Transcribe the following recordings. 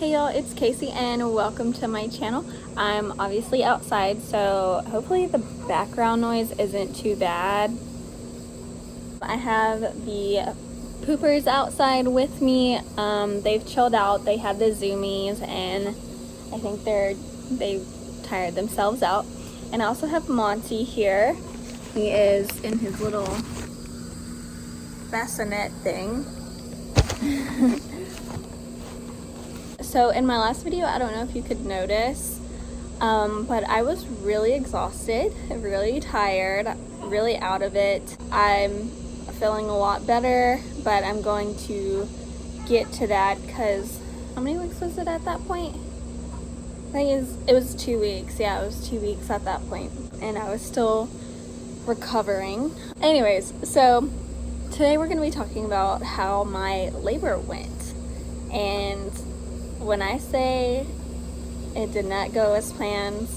Hey y'all, it's Casey and welcome to my channel. I'm obviously outside, so hopefully the background noise isn't too bad. I have the poopers outside with me. They've chilled out. They had the zoomies and I think they've tired themselves out. And I also have Monty here. He is in his little bassinet thing. So in my last video, I don't know if you could notice, but I was really exhausted, really tired, really out of it. I'm feeling a lot better, but I'm going to get to that because how many weeks was it at that point? I think it was 2 weeks. Yeah, it was 2 weeks at that point, and I was still recovering. Anyways, so today we're going to be talking about how my labor went. And when I say it did not go as planned,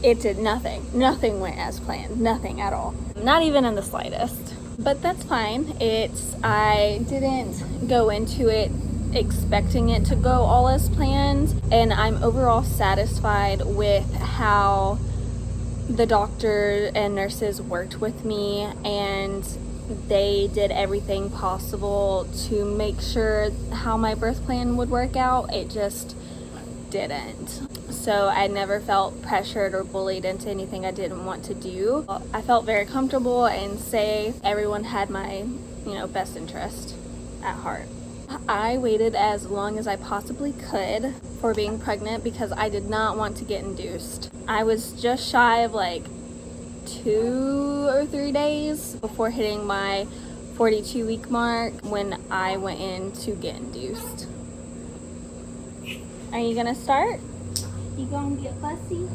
it did nothing. Nothing went as planned. Nothing at all. Not even in the slightest. But that's fine. I didn't go into it expecting it to go all as planned, and I'm overall satisfied with how the doctor and nurses worked with me, and they did everything possible to make sure how my birth plan would work out. It just didn't. So I never felt pressured or bullied into anything I didn't want to do. I felt very comfortable and safe. Everyone had my, best interest at heart. I waited as long as I possibly could for being pregnant because I did not want to get induced. I was just shy of 2 or 3 days before hitting my 42-week mark when I went in to get induced. Are you gonna start? You gonna get fussy?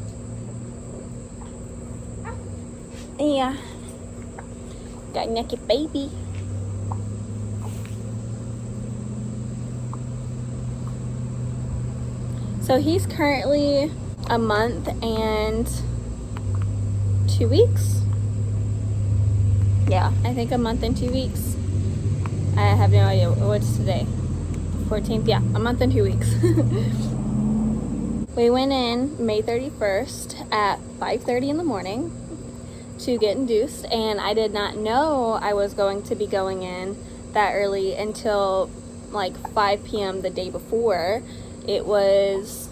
Yeah. Got a naked baby. So he's currently a month and 2 weeks. Yeah, I think a month and 2 weeks. I have no idea what's today. 14th, yeah, a month and 2 weeks. We went in May 31st at 5:30 in the morning to get induced, and I did not know I was going to be going in that early until 5 p.m. the day before. It was,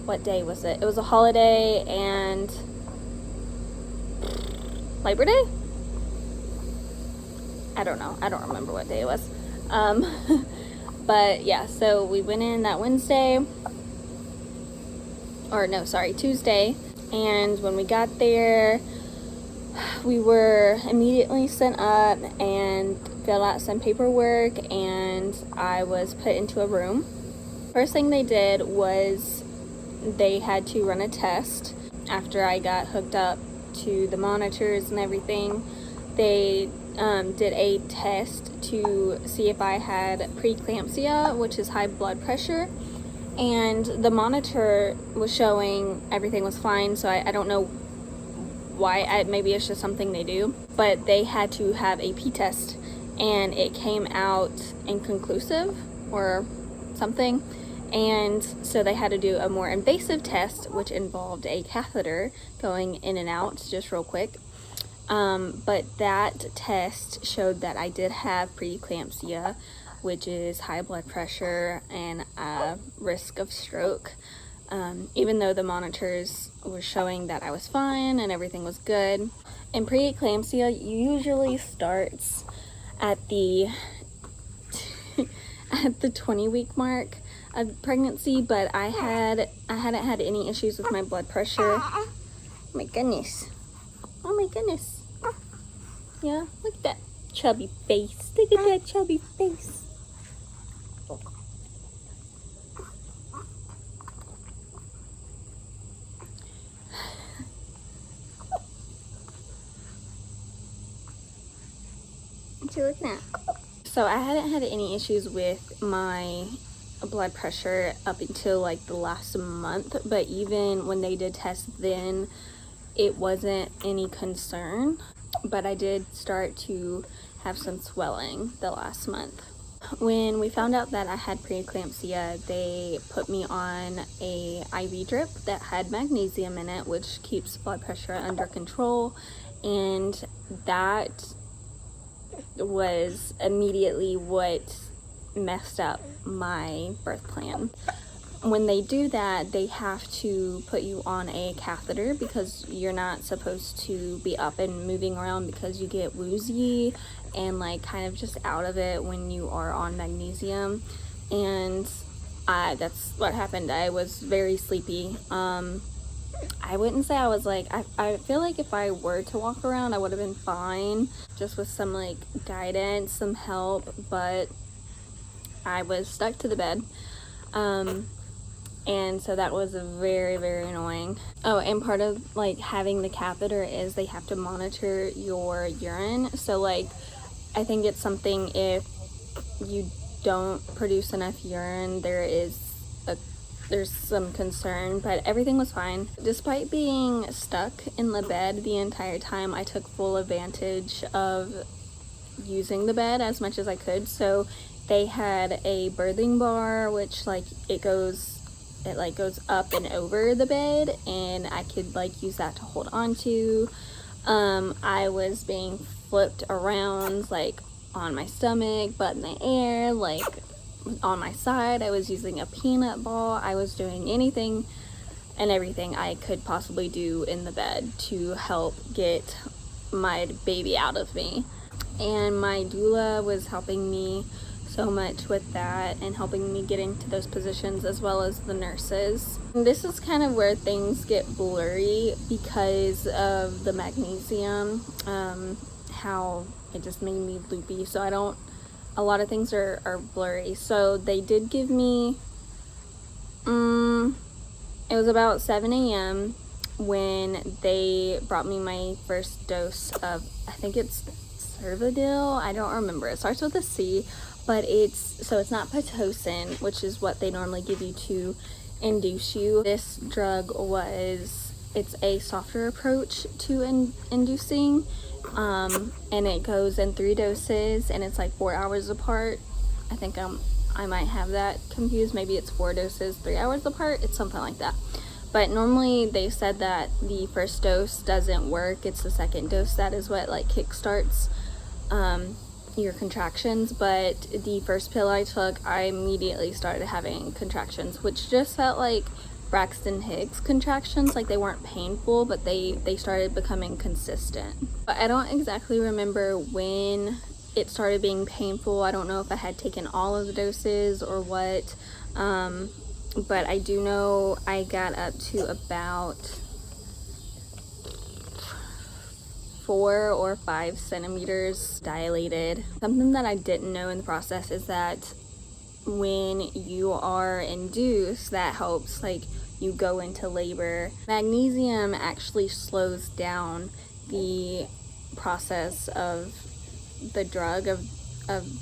what day was it? It was a holiday and Labor Day? I don't know. I don't remember what day it was. But yeah, so we went in that Tuesday. And when we got there, we were immediately sent up and filled out some paperwork, and I was put into a room. First thing they did was they had to run a test after I got hooked up to the monitors and everything. They did a test to see if I had preeclampsia, which is high blood pressure, and the monitor was showing everything was fine. So I don't know why. Maybe it's just something they do, but they had to have a P test, and it came out inconclusive or something. And so they had to do a more invasive test, which involved a catheter going in and out just real quick. But that test showed that I did have preeclampsia, which is high blood pressure and a risk of stroke. Even though the monitors were showing that I was fine and everything was good. And preeclampsia usually starts at the 20-week mark of pregnancy, but I hadn't had any issues with my blood pressure. Oh my goodness. Oh my goodness. Yeah, look at that chubby face. Look at that chubby face. What you looking at? So I hadn't had any issues with my blood pressure up until the last month, but even when they did test then, it wasn't any concern. But I did start to have some swelling the last month. When we found out that I had preeclampsia, they put me on a IV drip that had magnesium in it, which keeps blood pressure under control, and that was immediately what messed up my birth plan. When they do that, they have to put you on a catheter because you're not supposed to be up and moving around because you get woozy and like kind of just out of it when you are on magnesium. And that's what happened. I was very sleepy. I wouldn't say I was like, I feel like if I were to walk around, I would have been fine just with some like guidance, some help, but I was stuck to the bed. And so that was very, very annoying. Oh, and part of like having the catheter is they have to monitor your urine. So like, I think it's something if you don't produce enough urine, there's some concern, but everything was fine. Despite being stuck in the bed the entire time, I took full advantage of using the bed as much as I could. So they had a birthing bar, which like it goes up and over the bed, and I could like use that to hold on to. I was being flipped around like on my stomach, butt in the air, like on my side. I was using a peanut ball. I was doing anything and everything I could possibly do in the bed to help get my baby out of me. And my doula was helping me so much with that and helping me get into those positions, as well as the nurses. And this is kind of where things get blurry because of the magnesium, how it just made me loopy. So a lot of things are blurry. So they did give me, it was about 7 a.m. when they brought me my first dose of, I think it's Cervidil, I don't remember. It starts with a C, but it's not Pitocin, which is what they normally give you to induce you. This drug it's a softer approach to inducing, and it goes in 3 doses, and it's like 4 hours apart. I think I might have that confused. Maybe it's 4 doses, 3 hours apart. It's something like that. But normally they said that the first dose doesn't work. It's the second dose that is what like kickstarts your contractions. But the first pill I took, I immediately started having contractions, which just felt like Braxton Hicks contractions. Like they weren't painful, but they started becoming consistent. But I don't exactly remember when it started being painful. I don't know if I had taken all of the doses or what, but I do know I got up to about 4 or 5 centimeters dilated. Something that I didn't know in the process is that when you are induced, that helps like you go into labor. Magnesium actually slows down the process of the drug of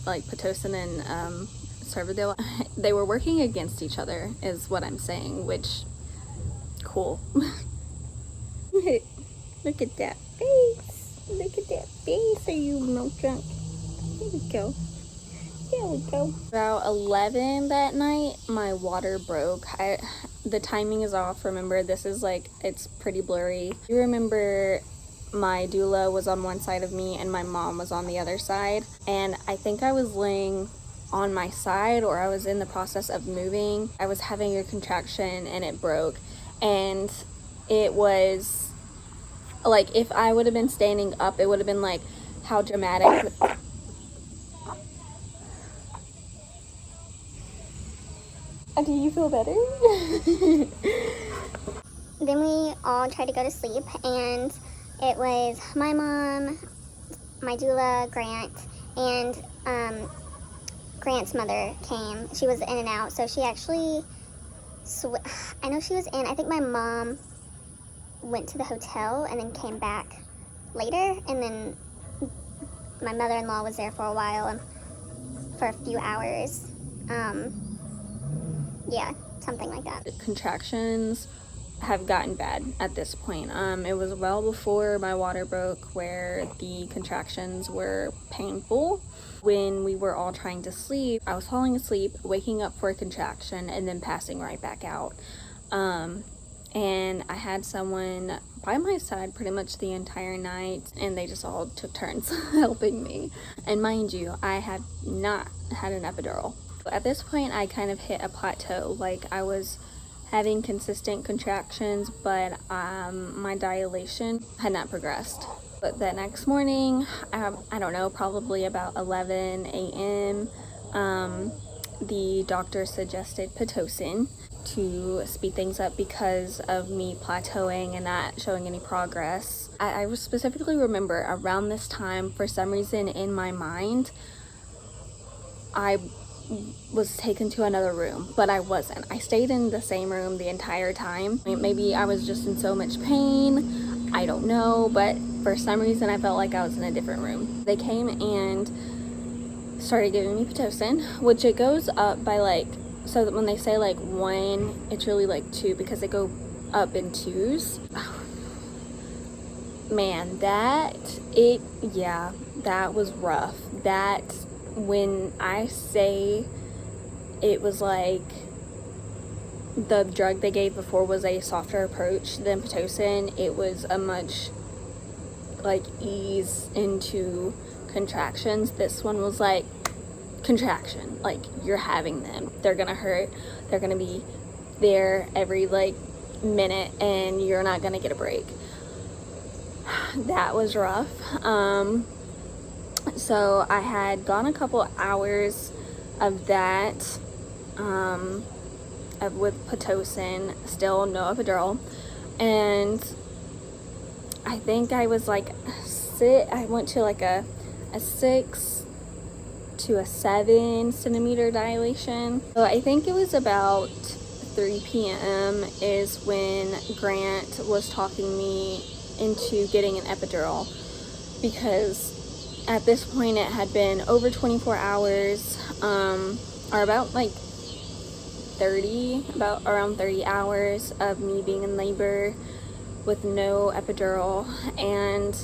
like Pitocin and Cervidil. They were working against each other is what I'm saying, which cool. Look at that face. Look at that face. Are you milk junk? Here we go. There we go. About 11 that night, my water broke. The timing is off. Remember, this is like, it's pretty blurry. You remember my doula was on one side of me and my mom was on the other side. And I think I was laying on my side, or I was in the process of moving. I was having a contraction and it broke. And it was like, if I would have been standing up, it would have been like how dramatic. Do you feel better? Then we all tried to go to sleep, and it was my mom, my doula, Grant, and Grant's mother came. She was in and out, so she actually, I know she was in, I think my mom went to the hotel and then came back later, and then my mother-in-law was there for a while, for a few hours. Yeah, something like that. Contractions have gotten bad at this point. It was well before my water broke, where the contractions were painful. When we were all trying to sleep, I was falling asleep, waking up for a contraction, and then passing right back out. And I had someone by my side pretty much the entire night, and they just all took turns helping me. And mind you, I had not had an epidural. At this point, I kind of hit a plateau. Like, I was having consistent contractions, but my dilation had not progressed. But that next morning, I don't know, probably about 11 a.m., the doctor suggested Pitocin to speed things up because of me plateauing and not showing any progress. I specifically remember around this time, for some reason in my mind, I was taken to another room, but I wasn't. I stayed in the same room the entire time. Maybe I was just in so much pain, I don't know, but for some reason I felt like I was in a different room. They came and started giving me Pitocin, which it goes up by like, so that when they say like 1, it's really like 2 because they go up in 2s. Man, that was rough. That, when I say it was like the drug they gave before was a softer approach than Pitocin, it was a much like ease into contractions. This one was like contraction, like you're having them, they're gonna hurt, they're gonna be there every like minute, and you're not gonna get a break. That was rough. So I had gone a couple hours of that with Pitocin, still no epidural, and I think I was like I went to like a 6 to a 7 centimeter dilation. So I think it was about 3 p.m. is when Grant was talking me into getting an epidural, because at this point it had been over 24 hours, or about like around 30 hours of me being in labor with no epidural. And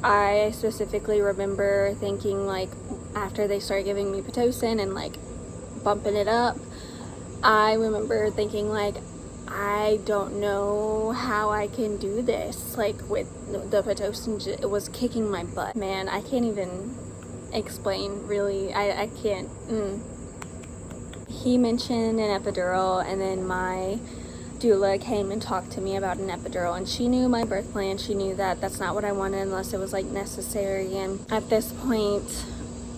I specifically remember thinking, like, after they started giving me Pitocin and like bumping it up, I remember thinking like, I don't know how I can do this. Like, with the Pitocin, it was kicking my butt. Man, I can't even explain, really. I can't. He mentioned an epidural, and then my doula came and talked to me about an epidural, and she knew my birth plan. She knew that that's not what I wanted unless it was like necessary. And at this point,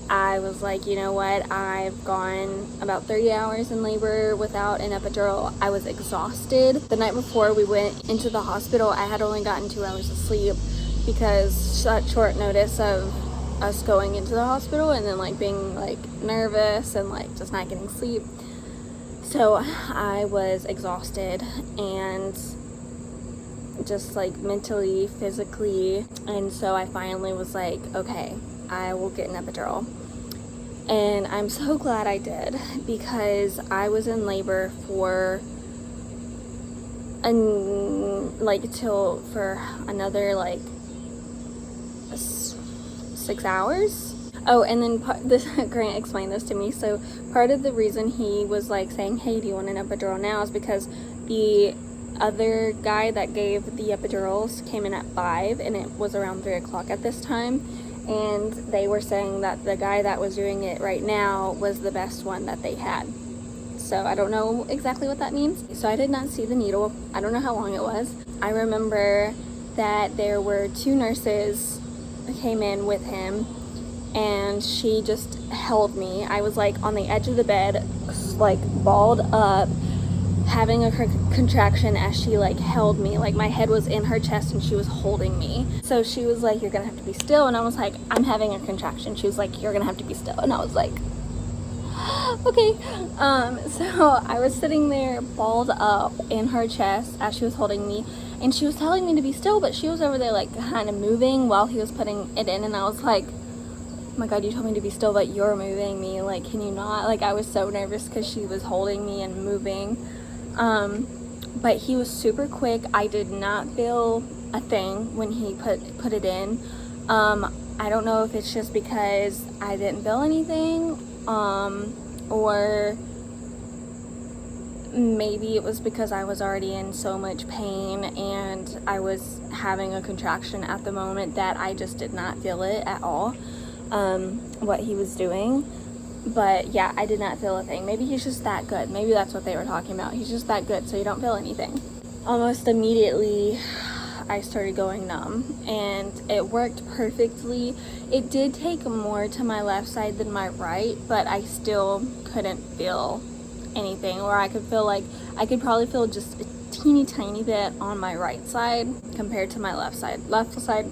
I was like, you know what, I've gone about 30 hours in labor without an epidural. I was exhausted. The night before we went into the hospital, I had only gotten 2 hours of sleep because such short notice of us going into the hospital, and then like being like nervous and like just not getting sleep. So I was exhausted and just like mentally, physically, and so I finally was like, okay, I will get an epidural. And I'm so glad I did, because I was in labor for another like 6 hours. Oh, and then Grant explained this to me. So part of the reason he was like saying, hey, do you want an epidural now, is because the other guy that gave the epidurals came in at 5, and it was around 3 o'clock at this time, and they were saying that the guy that was doing it right now was the best one that they had. So I don't know exactly what that means. So I did not see the needle. I don't know how long it was. I remember that there were 2 nurses that came in with him, and she just held me. I was like on the edge of the bed, like balled up, having a contraction as she like held me. Like, my head was in her chest and she was holding me. So she was like, you're gonna have to be still. And I was like, I'm having a contraction. She was like, you're gonna have to be still. And I was like, okay. So I was sitting there balled up in her chest as she was holding me, and she was telling me to be still, but she was over there like kind of moving while he was putting it in. And I was like, oh my god, you told me to be still, but you're moving me. Like, can you not? Like, I was so nervous because she was holding me and moving. But he was super quick. I did not feel a thing when he put it in. I don't know if it's just because I didn't feel anything, or maybe it was because I was already in so much pain and I was having a contraction at the moment that I just did not feel it at all, what he was doing. But yeah, I did not feel a thing. Maybe he's just that good. Maybe that's what they were talking about. He's just that good, so you don't feel anything. Almost immediately, I started going numb, and it worked perfectly. It did take more to my left side than my right, but I still couldn't feel anything. Or I could probably feel just a teeny tiny bit on my right side compared to my left side. Left side,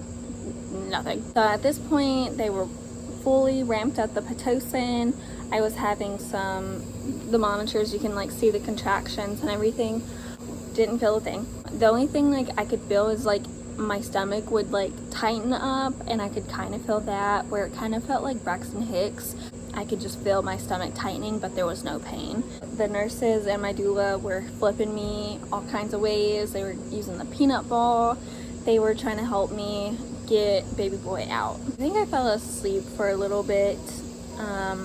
nothing. So at this point, they were fully ramped up the Pitocin. I was having the monitors, you can like see the contractions and everything. Didn't feel a thing. The only thing like I could feel is like my stomach would like tighten up, and I could kind of feel that, where it kind of felt like Braxton Hicks. I could just feel my stomach tightening, but there was no pain. The nurses and my doula were flipping me all kinds of ways. They were using the peanut ball. They were trying to help me get baby boy out. I think I fell asleep for a little bit. I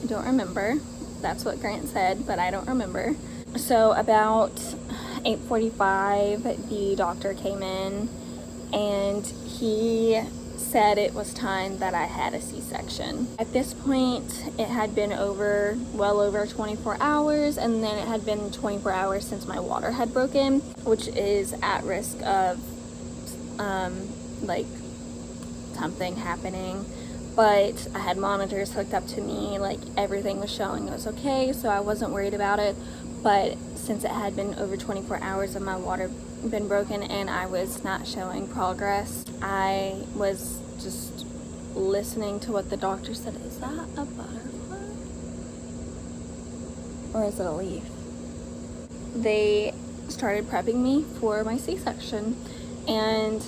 don't remember. That's what Grant said, but I don't remember. So about 8:45, the doctor came in and he said it was time that I had a C-section. At this point, it had been well over 24 hours, and then it had been 24 hours since my water had broken, which is at risk of like something happening. But I had monitors hooked up to me, like everything was showing it was okay, so I wasn't worried about it. But since it had been over 24 hours of my water been broken and I was not showing progress, I was just listening to what the doctor said. Is that a butterfly? Or is it a leaf? They started prepping me for my C-section, and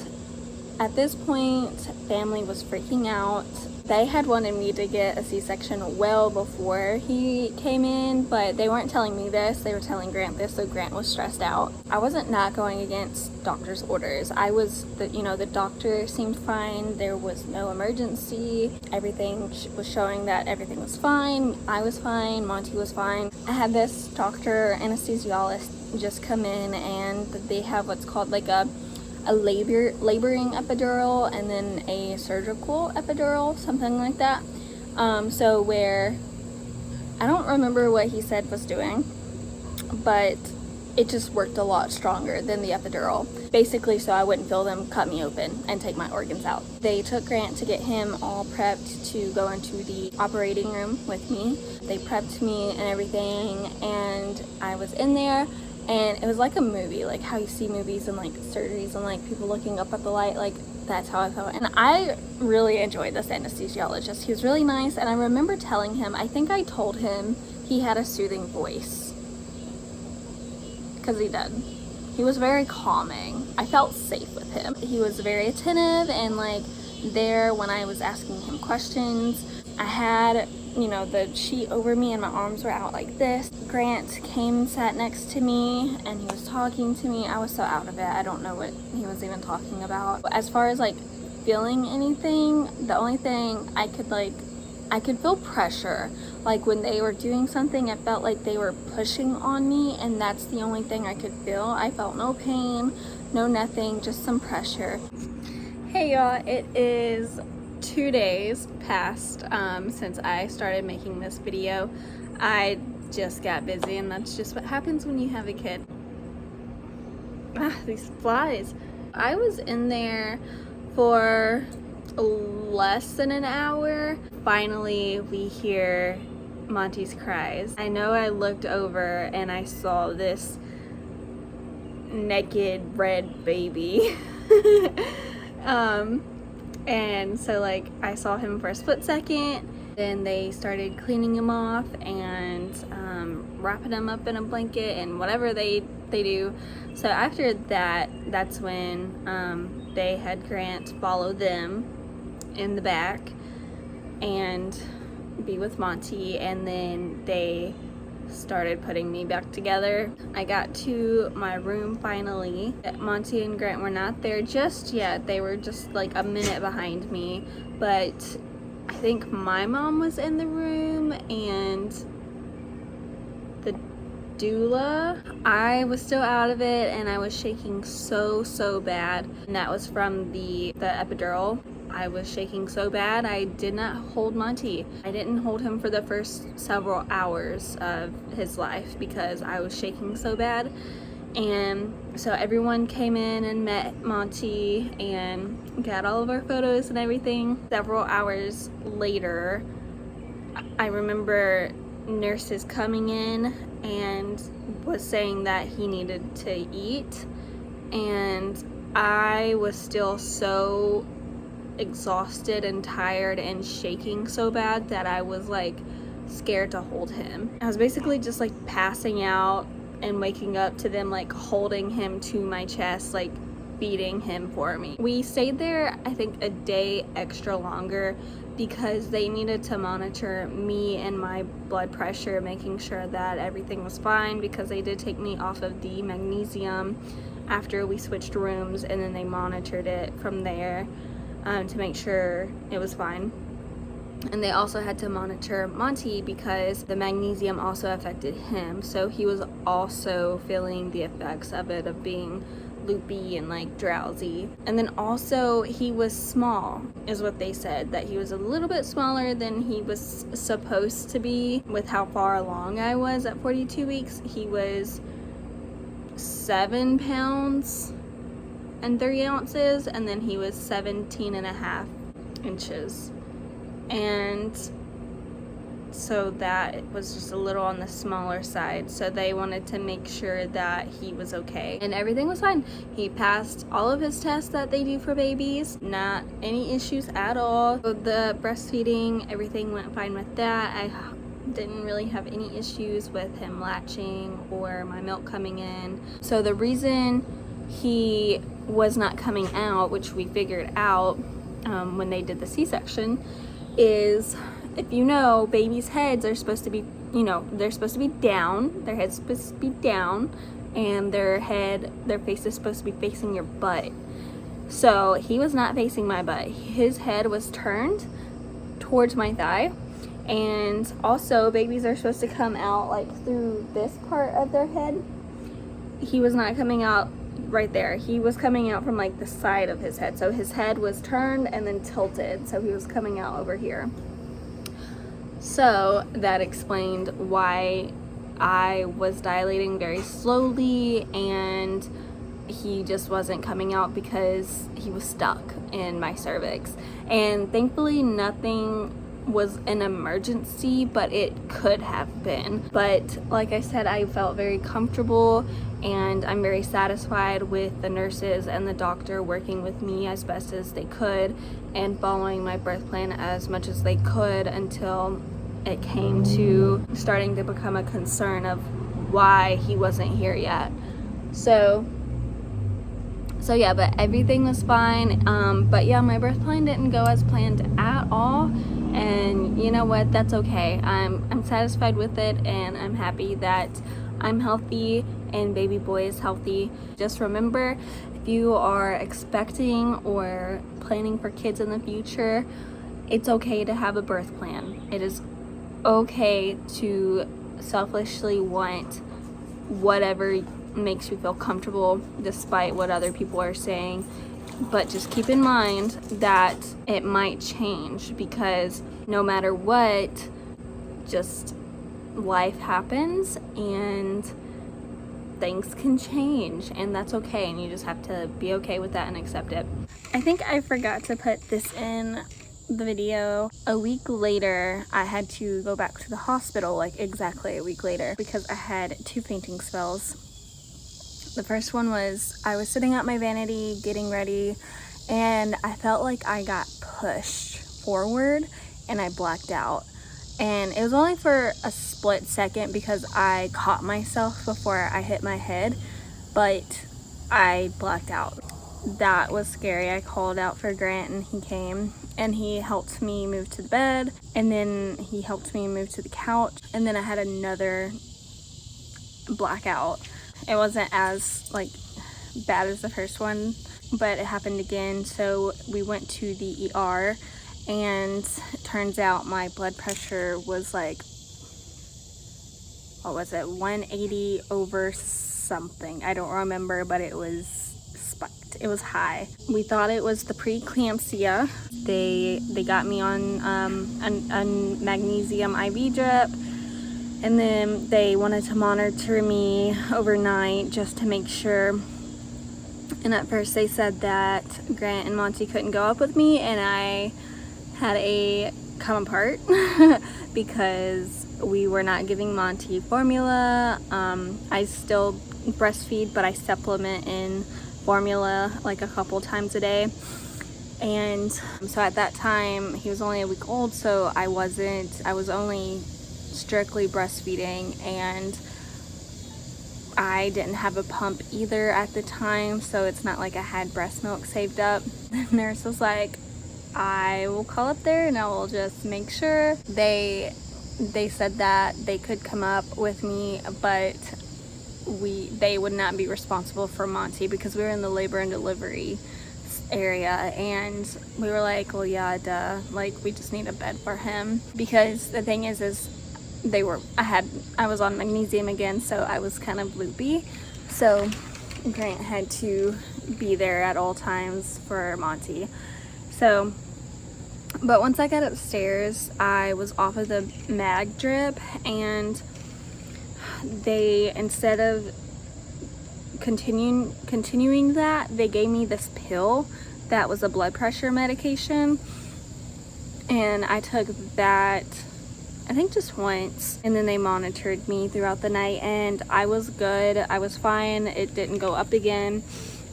at this point, family was freaking out. They had wanted me to get a C-section well before he came in, but they weren't telling me this. They were telling Grant this, so Grant was stressed out. I wasn't not going against doctor's orders. The doctor seemed fine. There was no emergency. Everything was showing that everything was fine. I was fine. Monty was fine. I had this doctor anesthesiologist just come in, and they have what's called like a laboring epidural and then a surgical epidural, something like that. So where I don't remember what he said was doing, but it just worked a lot stronger than the epidural, basically so I wouldn't feel them cut me open and take my organs out. They took Grant to get him all prepped to go into the operating room with me. They prepped me and everything, and I was in there. And it was like a movie, like how you see movies and like surgeries and like people looking up at the light, like that's how I felt. And I really enjoyed this anesthesiologist. He was really nice, and I remember telling him, I think I told him he had a soothing voice, because he did. He was very calming. I felt safe with him. He was very attentive and like there when I was asking him questions. I had the sheet over me and my arms were out like this. Grant came and sat next to me and he was talking to me. I was so out of it. I don't know what he was even talking about. As far as like feeling anything, the only thing I could feel pressure. Like when they were doing something, it felt like they were pushing on me, and that's the only thing I could feel. I felt no pain, no nothing, just some pressure. Hey y'all, it is 2 days past since I started making this video. I just got busy, and that's just what happens when you have a kid. These flies. I was in there for less than an hour. Finally, we hear Monty's cries. I know I looked over and I saw this naked red baby. And so like I saw him for a split second, then they started cleaning him off and wrapping him up in a blanket and whatever they do. So after that, that's when they had Grant follow them in the back and be with Monty, and then they started putting me back together. I got to my room finally. Monty and Grant were not there just yet. They were just like a minute behind me, but I think my mom was in the room and the doula. I was still out of it and I was shaking so bad, and that was from the epidural. I was shaking so bad I did not hold Monty. I didn't hold him for the first several hours of his life because I was shaking so bad. And so everyone came in and met Monty and got all of our photos and everything. Several hours later, I remember nurses coming in and was saying that he needed to eat, and I was still so exhausted and tired and shaking so bad that I was like scared to hold him. I was basically just like passing out and waking up to them like holding him to my chest, like feeding him for me. We stayed there I think a day extra longer because they needed to monitor me and my blood pressure, making sure that everything was fine, because they did take me off of the magnesium after we switched rooms, and then they monitored it from there to make sure it was fine. And they also had to monitor Monty because the magnesium also affected him, so he was also feeling the effects of it, of being loopy and like drowsy. And then also he was small, is what they said, that he was a little bit smaller than he was supposed to be. With how far along I was at 42 weeks, he was 7 pounds and 3 ounces, and then he was 17.5 inches. And so that was just a little on the smaller side, so they wanted to make sure that he was okay, and everything was fine. He passed all of his tests that they do for babies, not any issues at all. The breastfeeding, everything went fine with that. I didn't really have any issues with him latching or my milk coming in. So the reason he was not coming out, which we figured out when they did the C-section, is, if you know, babies' heads are supposed to be, you know, they're supposed to be down, their head's supposed to be down, and their face is supposed to be facing your butt. So he was not facing my butt. His head was turned towards my thigh. And also, babies are supposed to come out like through this part of their head. He was not coming out right there. He was coming out from like the side of his head. So his head was turned and then tilted, so he was coming out over here. So that explained why I was dilating very slowly and he just wasn't coming out, because he was stuck in my cervix. And thankfully nothing was an emergency, but it could have been. But like I said, I felt very comfortable and I'm very satisfied with the nurses and the doctor working with me as best as they could and following my birth plan as much as they could until it came to starting to become a concern of why he wasn't here yet. So yeah, but everything was fine. But yeah, my birth plan didn't go as planned at all, and you know what, that's okay. I'm satisfied with it, and I'm happy that I'm healthy and baby boy is healthy. Just remember, if you are expecting or planning for kids in the future, it's okay to have a birth plan. It is okay to selfishly want whatever makes you feel comfortable despite what other people are saying, but just keep in mind that it might change, because no matter what, just life happens and things can change, and that's okay, and you just have to be okay with that and accept it. I think I forgot to put this in the video. A week later, I had to go back to the hospital, like exactly a week later, because I had 2 fainting spells. The first one was, I was sitting at my vanity getting ready, and I felt like I got pushed forward and I blacked out. And it was only for a split second because I caught myself before I hit my head, but I blacked out. That was scary. I called out for Grant and he came and he helped me move to the bed, and then he helped me move to the couch, and then I had another blackout. It wasn't as like bad as the first one, but it happened again. So we went to the ER, and it turns out my blood pressure was like, what was it, 180 over something. I don't remember, but it was spiked. It was high. We thought it was the preeclampsia. They got me on a magnesium IV drip, and then they wanted to monitor me overnight just to make sure. And at first they said that Grant and Monty couldn't go up with me, and I had a come apart because we were not giving Monty formula. I still breastfeed, but I supplement in formula like a couple times a day. And so at that time he was only a week old, so I was only strictly breastfeeding, and I didn't have a pump either at the time, so it's not like I had breast milk saved up. The nurse was like, I will call up there and I will just make sure. They said that they could come up with me, but they would not be responsible for Monty because we were in the labor and delivery area, and we were like, well, yeah, duh, like we just need a bed for him. Because the thing is I was on magnesium again, so I was kind of loopy, so Grant had to be there at all times for Monty. So, but once I got upstairs, I was off of the mag drip, and they, instead of continuing that, they gave me this pill that was a blood pressure medication, and I took that I think just once, and then they monitored me throughout the night, and I was good. I was fine. It didn't go up again.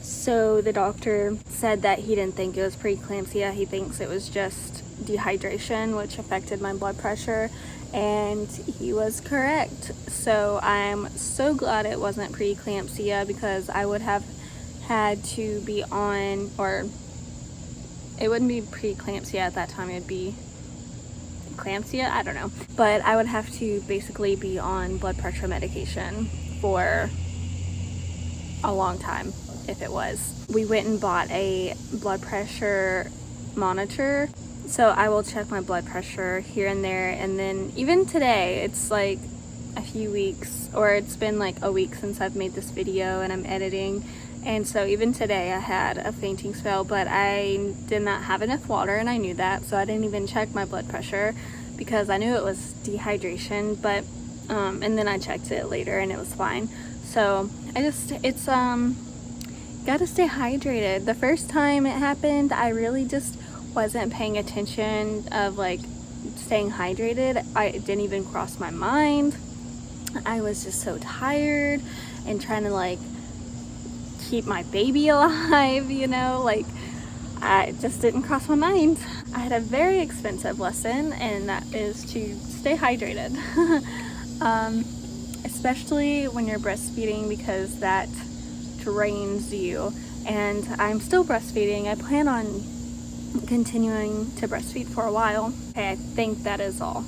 So the doctor said that he didn't think it was preeclampsia. He thinks it was just dehydration, which affected my blood pressure, and he was correct. So I'm so glad it wasn't preeclampsia, because I would have had to be on, or it wouldn't be preeclampsia at that time, it'd be eclampsia, I don't know, but I would have to basically be on blood pressure medication for a long time if it was. We went and bought a blood pressure monitor, so I will check my blood pressure here and there, and then even today, it's like a few weeks, or it's been like a week since I've made this video and I'm editing, and so even today I had a fainting spell, but I did not have enough water, and I knew that, so I didn't even check my blood pressure because I knew it was dehydration. But and then I checked it later and it was fine. So it's gotta stay hydrated. The first time it happened, I really just wasn't paying attention of like staying hydrated. It didn't even cross my mind. I was just so tired and trying to like keep my baby alive, you know, like it just didn't cross my mind. I had a very expensive lesson, and that is to stay hydrated. Especially when you're breastfeeding, because that drains you. And I'm still breastfeeding. I plan on continuing to breastfeed for a while. Okay, I think that is all.